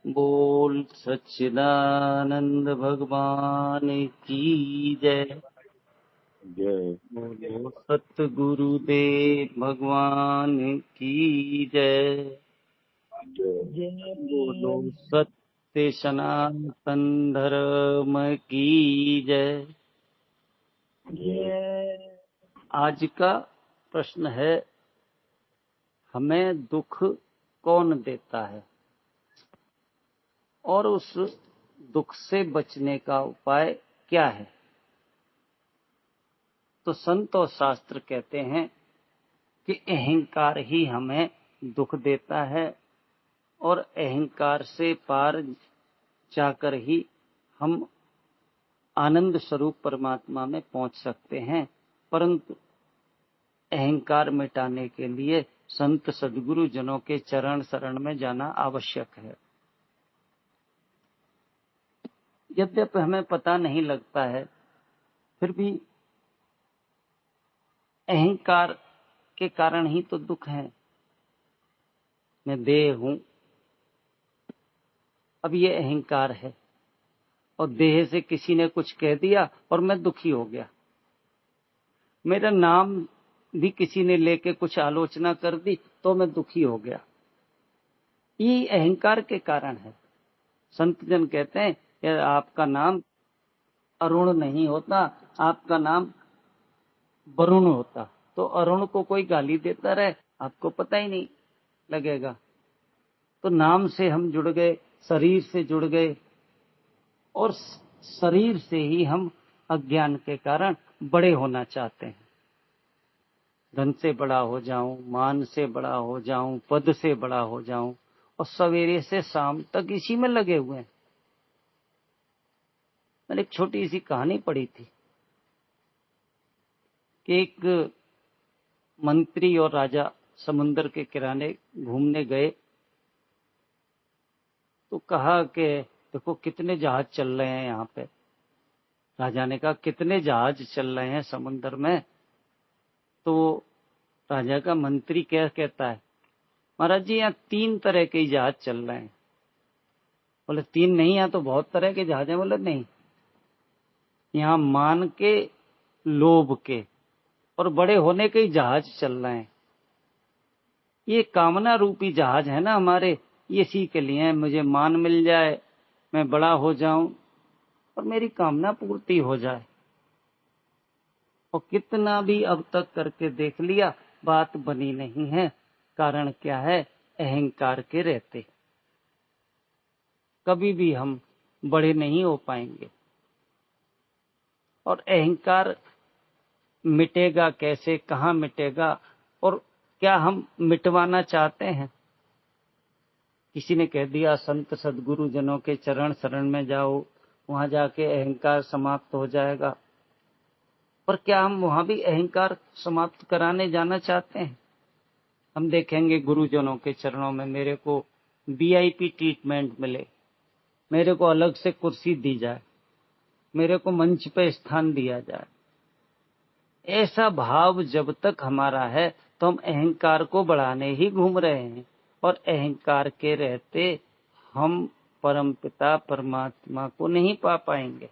बोल सच्चिदानंद भगवान की जय। जय। बोलो सतगुरुदेव भगवान की जय। जय। बोलो सत्य सनातन धर्म की जय। जय। आज का प्रश्न है, हमें दुख कौन देता है और उस दुख से बचने का उपाय क्या है। तो संत और शास्त्र कहते हैं कि अहंकार ही हमें दुख देता है और अहंकार से पार जाकर ही हम आनंद स्वरूप परमात्मा में पहुंच सकते हैं। परंतु अहंकार मिटाने के लिए संत सद्गुरु जनों के चरण शरण में जाना आवश्यक है। यद्यपि हमें पता नहीं लगता है, फिर भी अहंकार के कारण ही तो दुख है। मैं देह हूं, अब ये अहंकार है और देह से किसी ने कुछ कह दिया और मैं दुखी हो गया। मेरा नाम भी किसी ने लेके कुछ आलोचना कर दी तो मैं दुखी हो गया। ये अहंकार के कारण है। संत जन कहते हैं कि आपका नाम अरुण नहीं होता, आपका नाम वरुण होता। तो अरुण को कोई गाली देता रहे, आपको पता ही नहीं लगेगा। तो नाम से हम जुड़ गए, शरीर से जुड़ गए और शरीर से ही हम अज्ञान के कारण बड़े होना चाहते हैं। धन से बड़ा हो जाऊं, मान से बड़ा हो जाऊं, पद से बड़ा हो जाऊं, और सवेरे से शाम तक इसी में लगे हुए हैं। मैंने एक छोटी सी कहानी पढ़ी थी कि एक मंत्री और राजा समुद्र के किनारे घूमने गए तो कहा कि देखो कितने जहाज चल रहे हैं यहाँ पे। राजा ने कहा कितने जहाज चल रहे हैं समुद्र में। तो राजा का मंत्री क्या कहता है, महाराज जी यहाँ 3 तरह के जहाज चल रहे हैं। बोले 3 नहीं, यहाँ तो बहुत तरह के जहाज हैं। बोले नहीं, यहाँ मान के, लोभ के और बड़े होने के ही जहाज चल रहे हैं। ये कामना रूपी जहाज है ना हमारे, ये इसी के लिए है, मुझे मान मिल जाए, मैं बड़ा हो जाऊं और मेरी कामना पूर्ति हो जाए। और कितना भी अब तक करके देख लिया, बात बनी नहीं है। कारण क्या है, अहंकार के रहते कभी भी हम बड़े नहीं हो पाएंगे। और अहंकार मिटेगा कैसे, कहाँ मिटेगा और क्या हम मिटवाना चाहते हैं। किसी ने कह दिया संत सद्गुरु जनों के चरण शरण में जाओ, वहां जाके अहंकार समाप्त हो जाएगा। पर क्या हम वहां भी अहंकार समाप्त कराने जाना चाहते हैं। हम देखेंगे गुरुजनों के चरणों में मेरे को वीआईपी ट्रीटमेंट मिले, मेरे को अलग से कुर्सी दी जाए, मेरे को मंच पे स्थान दिया जाए। ऐसा भाव जब तक हमारा है तो हम अहंकार को बढ़ाने ही घूम रहे हैं। और अहंकार के रहते हम परमपिता परमात्मा को नहीं पा पाएंगे।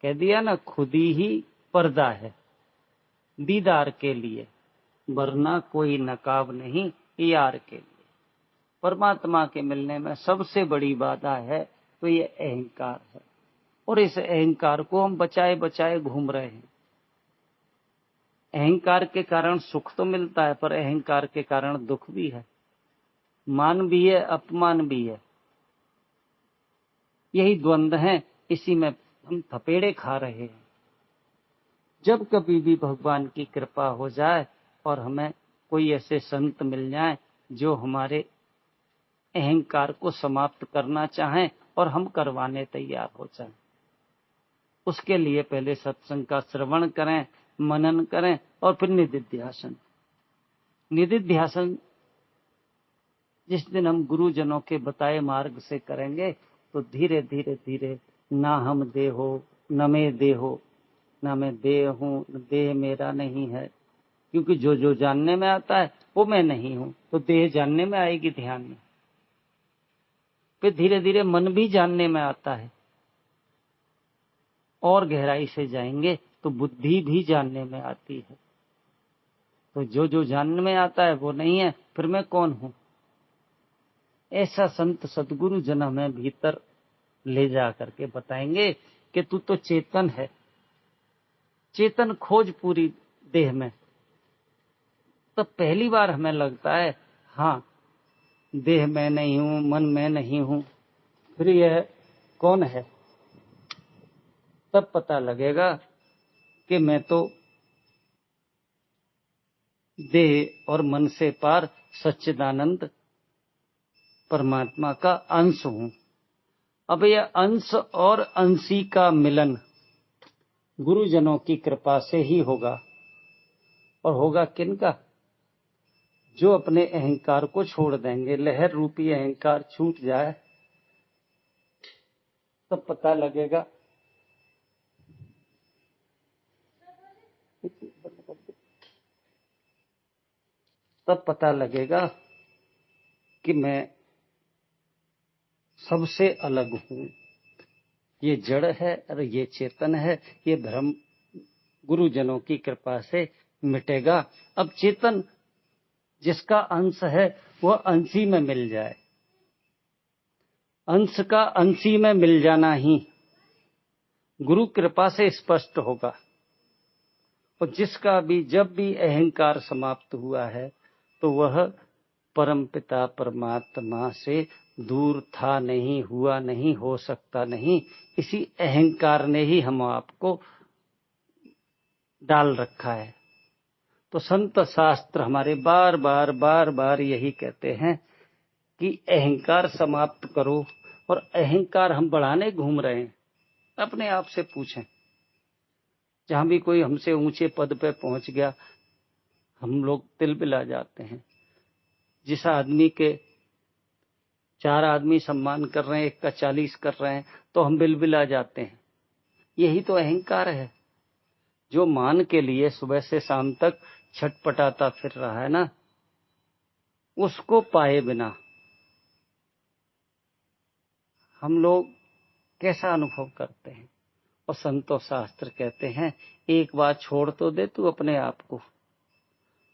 कह दिया ना, खुदी ही पर्दा है दीदार के लिए, वरना कोई नकाब नहीं यार के लिए। परमात्मा के मिलने में सबसे बड़ी बाधा है तो ये अहंकार है। और इस अहंकार को हम बचाए बचाए घूम रहे हैं। अहंकार के कारण सुख तो मिलता है, पर अहंकार के कारण दुख भी है, मान भी है, अपमान भी है। यही द्वंद्व है, इसी में हम थपेड़े खा रहे हैं। जब कभी भी भगवान की कृपा हो जाए और हमें कोई ऐसे संत मिल जाएं जो हमारे अहंकार को समाप्त करना चाहें और हम करवाने तैयार हो जाएं, उसके लिए पहले सत्संग का श्रवण करें, मनन करें और फिर निधिध्यासन। निधिध्यासन जिस दिन हम गुरुजनों के बताए मार्ग से करेंगे तो धीरे धीरे धीरे ना हम देहो न मैं देहो, ना मैं देह हूं, देह मेरा नहीं है। क्योंकि जो जो जानने में आता है वो मैं नहीं हूं, तो देह जानने में आएगी ध्यान में। फिर धीरे धीरे मन भी जानने में आता है, और गहराई से जाएंगे तो बुद्धि भी जानने में आती है। तो जो जो जानने में आता है वो नहीं है, फिर मैं कौन हूं? ऐसा संत सदगुरु जन हमें भीतर ले जा करके बताएंगे कि तू तो चेतन है। चेतन खोज पूरी देह में। तब पहली बार हमें लगता है हाँ, देह में नहीं हूं, मन में नहीं हूं, फिर यह कौन है? तब पता लगेगा कि मैं तो देह और मन से पार सच्चिदानंद परमात्मा का अंश हूं। अब यह अंश और अंशी का मिलन गुरुजनों की कृपा से ही होगा। और होगा किनका? जो अपने अहंकार को छोड़ देंगे। लहर रूपी अहंकार छूट जाए तब पता लगेगा कि मैं सबसे अलग हूं। ये जड़ है और ये चेतन है। ये भ्रम गुरुजनों की कृपा से मिटेगा। अब चेतन जिसका अंश है वह अंशी में मिल जाए। अंश का अंशी में मिल जाना ही गुरु कृपा से स्पष्ट होगा। और जिसका भी जब भी अहंकार समाप्त हुआ है तो वह परमपिता परमात्मा से दूर था नहीं, हुआ नहीं, हो सकता नहीं। इसी अहंकार ने ही हम आपको डाल रखा है। तो संत शास्त्र हमारे बार बार यही कहते हैं कि अहंकार समाप्त करो। और अहंकार हम बढ़ाने घूम रहे हैं। अपने आप से पूछें, जहां भी कोई हमसे ऊंचे पद पे पहुंच गया हम लोग तिलबिला जाते हैं। जिस आदमी के 4 आदमी सम्मान कर रहे हैं, एक का 40 कर रहे हैं, तो हम बिलबिला जाते हैं। यही तो अहंकार है। जो मान के लिए सुबह से शाम तक छटपटाता फिर रहा है ना, उसको पाए बिना हम लोग कैसा अनुभव करते हैं? और संतो शास्त्र कहते हैं एक बार छोड़ तो दे तू अपने आप को।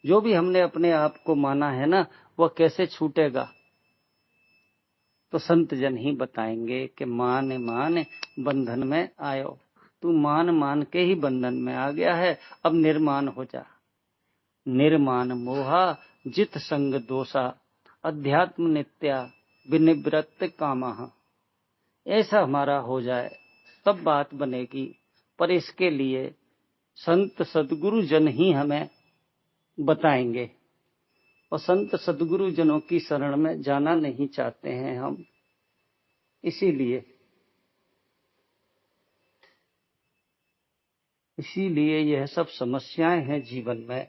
जो भी हमने अपने आप को माना है ना, वह कैसे छूटेगा? तो संत जन ही बताएंगे कि मान मान बंधन में आयो। तू मान मान के ही बंधन में आ गया है, अब निर्माण हो जा। निर्माण मोहा जित संग दोषा अध्यात्म नित्या विनिवृत्त कामः। ऐसा हमारा हो जाए तब बात बनेगी। पर इसके लिए संत सदगुरु जन ही हमें बताएंगे। और संत सदगुरु जनों की शरण में जाना नहीं चाहते हैं हम। इसीलिए यह सब समस्याएं हैं जीवन में।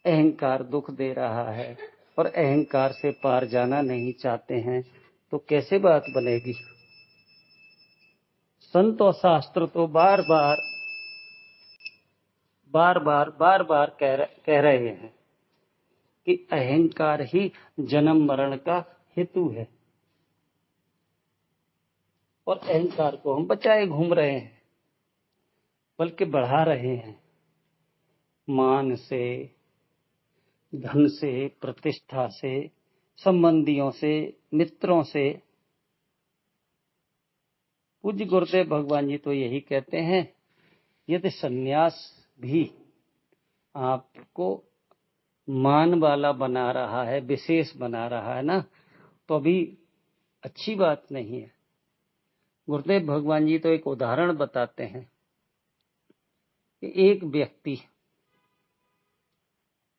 अहंकार दुख दे रहा है और अहंकार से पार जाना नहीं चाहते हैं, तो कैसे बात बनेगी? संत और शास्त्र तो बार बार कह रहे हैं कि अहंकार ही जन्म मरण का हेतु है। और अहंकार को हम बचाए घूम रहे हैं, बल्कि बढ़ा रहे हैं। मान से, धन से, प्रतिष्ठा से, संबंधियों से, मित्रों से। पूज्य गुरुदेव भगवान जी तो यही कहते हैं, यदि सन्यास भी आपको मान वाला बना रहा है, विशेष बना रहा है ना, तो अभी अच्छी बात नहीं है। गुरुदेव भगवान जी तो एक उदाहरण बताते हैं कि एक व्यक्ति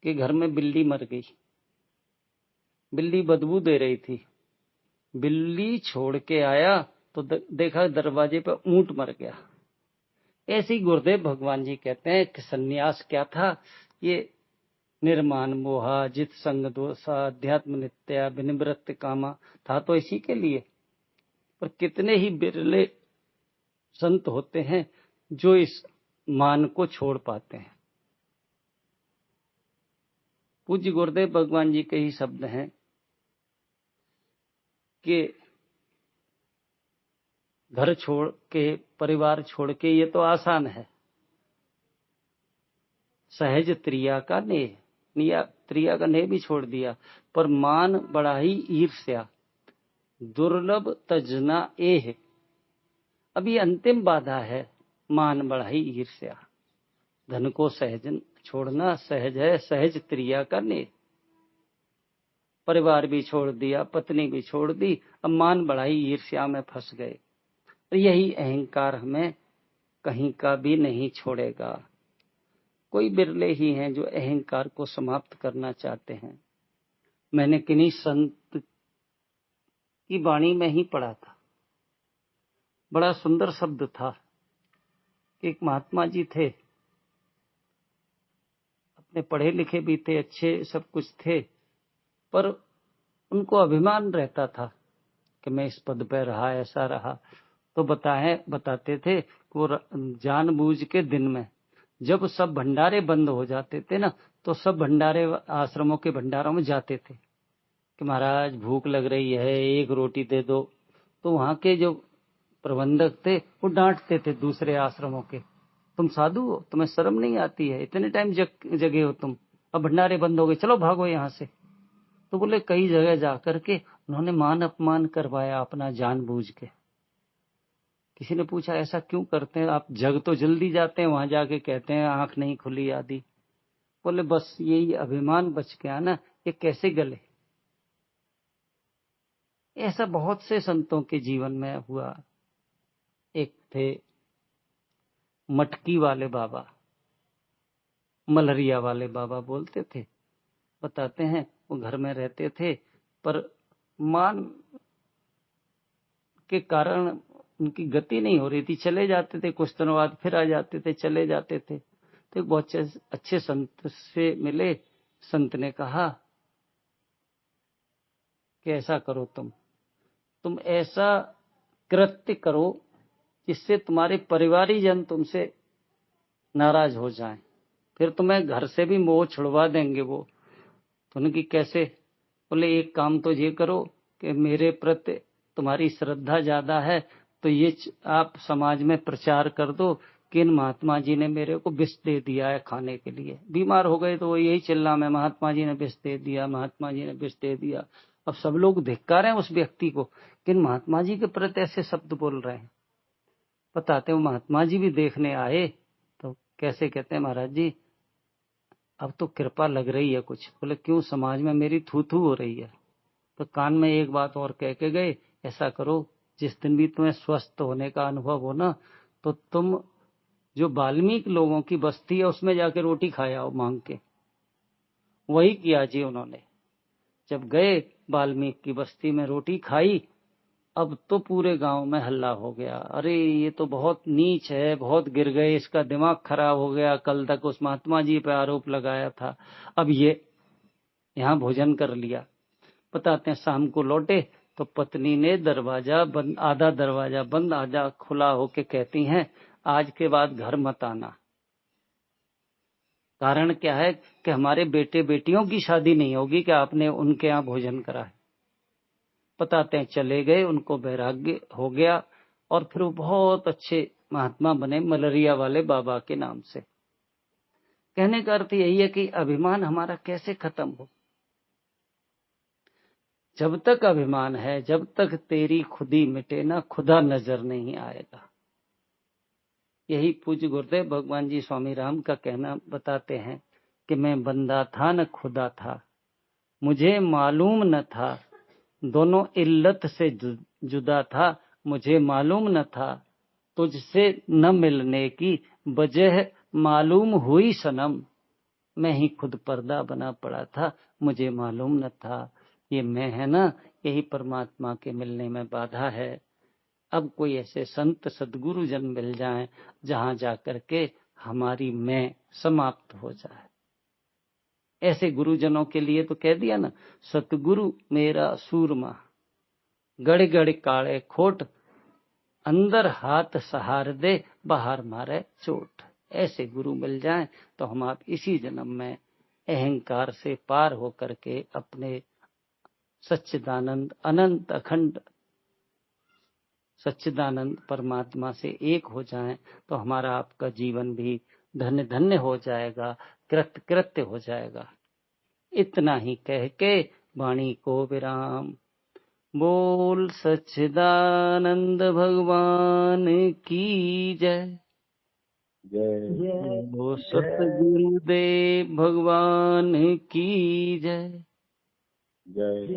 के घर में बिल्ली मर गई। बिल्ली बदबू दे रही थी। बिल्ली छोड़ के आया तो देखा दरवाजे पर ऊंट मर गया। ऐसे ही गुरुदेव भगवान जी कहते हैं कि सन्यास क्या था? ये निर्माण मोहा जित संग दोषा अध्यात्म नित्या विनिवृत्त कामा था तो इसी के लिए। पर कितने ही बिरले संत होते हैं जो इस मान को छोड़ पाते हैं। पूज्य गुरुदेव भगवान जी के ही शब्द हैं कि घर छोड़ के, परिवार छोड़ के, ये तो आसान है। सहज त्रिया का नेह, त्रिया का नेह भी छोड़ दिया। पर मान बढ़ाई ईर्ष्या, दुर्लभ तजना एह। अब ये अंतिम बाधा है, मान बढ़ाई ईर्ष्या। धन को सहज छोड़ना सहज है, सहज त्रिया का नेह। परिवार भी छोड़ दिया, पत्नी भी छोड़ दी, अब मान बढ़ाई ईर्ष्या में फंस गए। तो यही अहंकार हमें कहीं का भी नहीं छोड़ेगा। कोई बिरले ही हैं जो अहंकार को समाप्त करना चाहते हैं। मैंने किन्हीं संत की वाणी में ही पढ़ा था, बड़ा सुंदर शब्द था। एक महात्मा जी थे, अपने पढ़े लिखे भी थे, अच्छे सब कुछ थे, पर उनको अभिमान रहता था कि मैं इस पद पर रहा, ऐसा रहा। तो बताते थे कि वो जानबूझ के दिन में जब सब भंडारे बंद हो जाते थे ना, तो सब भंडारे आश्रमों के भंडारों में जाते थे कि महाराज भूख लग रही है, एक रोटी दे दो। तो वहां के जो प्रबंधक थे वो डांटते थे दूसरे आश्रमों के, तुम साधु हो, तुम्हें शर्म नहीं आती है, इतने टाइम जगे हो तुम, अब भंडारे बंद हो गए, चलो भागो यहाँ से। तो बोले कई जगह जाकर के उन्होंने मान अपमान करवाया अपना जानबूझ के। किसी ने पूछा ऐसा क्यों करते हैं आप, जग तो जल्दी जाते हैं, वहां जाके कहते हैं आंख नहीं खुली आदि। बोले बस यही अभिमान बच गया ना, ये कैसे गले। ऐसा बहुत से संतों के जीवन में हुआ। एक थे मटकी वाले बाबा, मलरिया वाले बाबा बोलते थे, बताते हैं वो घर में रहते थे, पर मान के कारण उनकी गति नहीं हो रही थी, चले जाते थे, कुछ दिनों बाद फिर आ जाते थे, चले जाते थे। तो एक बहुत अच्छे संत से मिले। संत ने कहा कि ऐसा करो, तुम ऐसा कृत्य करो जिससे तुम्हारे परिवारीजन तुमसे नाराज हो जाएं, फिर तुम्हें घर से भी मोह छुड़वा देंगे वो। तो उनकी कैसे? बोले एक काम तो ये करो कि मेरे प्रति तुम्हारी श्रद्धा ज्यादा है, तो ये आप समाज में प्रचार कर दो कि इन महात्मा जी ने मेरे को विष दे दिया है खाने के लिए। बीमार हो गए तो वो यही चिल्ला में, महात्मा जी ने विष दे दिया, महात्मा जी ने विष दे दिया। अब सब लोग धिक्कार हैं उस व्यक्ति को, कि महात्मा जी के प्रति ऐसे शब्द बोल रहे हैं। बताते हैं महात्मा जी भी देखने आए, तो कैसे कहते हैं महाराज जी अब तो कृपा लग रही है कुछ। बोले क्यों? समाज में मेरी थू थू हो रही है। तो कान में एक बात और कह के गए, ऐसा करो जिस दिन भी तुम्हें स्वस्थ होने का अनुभव हो ना, तो तुम जो वाल्मीकि लोगों की बस्ती है उसमें जाके रोटी खाए आओ मांग के। वही किया जी उन्होंने। जब गए वाल्मीकि की बस्ती में रोटी खाई, अब तो पूरे गांव में हल्ला हो गया, अरे ये तो बहुत नीच है, बहुत गिर गए, इसका दिमाग खराब हो गया, कल तक उस महात्मा जी पे आरोप लगाया था, अब ये यहाँ भोजन कर लिया। बताते हैं शाम को लौटे तो पत्नी ने दरवाजा बंद, आधा दरवाजा बंद आधा खुला होके कहती हैं आज के बाद घर मत आना। कारण क्या है कि हमारे बेटे बेटियों की शादी नहीं होगी कि आपने उनके यहाँ भोजन करा है। बताते हैं चले गए, उनको वैराग्य हो गया और फिर वो बहुत अच्छे महात्मा बने मलरिया वाले बाबा के नाम से। कहने का अर्थ यही है कि अभिमान हमारा कैसे खत्म हो। जब तक अभिमान है, जब तक तेरी खुदी मिटे ना, खुदा नजर नहीं आएगा। यही पूज्य गुरुदेव भगवान जी स्वामी राम का कहना बताते हैं कि मैं बंदा था न खुदा था, मुझे मालूम न था, दोनों इल्लत से जुदा था, मुझे मालूम न था, तुझसे न मिलने की वजह मालूम हुई सनम, मैं ही खुद पर्दा बना पड़ा था, मुझे मालूम न था। ये मैं है ना, यही परमात्मा के मिलने में बाधा है। अब कोई ऐसे संत सदगुरु जन मिल जाएं जहां जाकर के हमारी मैं समाप्त हो जाए। ऐसे गुरुजनों के लिए तो कह दिया ना, सतगुरु मेरा सूरमा, गड़ गड़ काले खोट, अंदर हाथ सहार दे, बाहर मारे चोट। ऐसे गुरु मिल जाएं तो हम आप इसी जन्म में अहंकार से पार होकर के अपने सच्चिदानंद अनंत अखंड सच्चिदानंद परमात्मा से एक हो जाएं तो हमारा आपका जीवन भी धन्य धन्य हो जाएगा, कृत्य कृत्य हो जाएगा। इतना ही कह के वाणी को विराम। बोल सच्चिदानंद भगवान की जय। जय बोलो सतगुरुदेव भगवान की जय। जय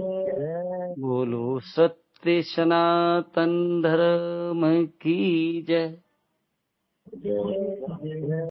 बोलो सत्य सनातन धर्म की जय। जय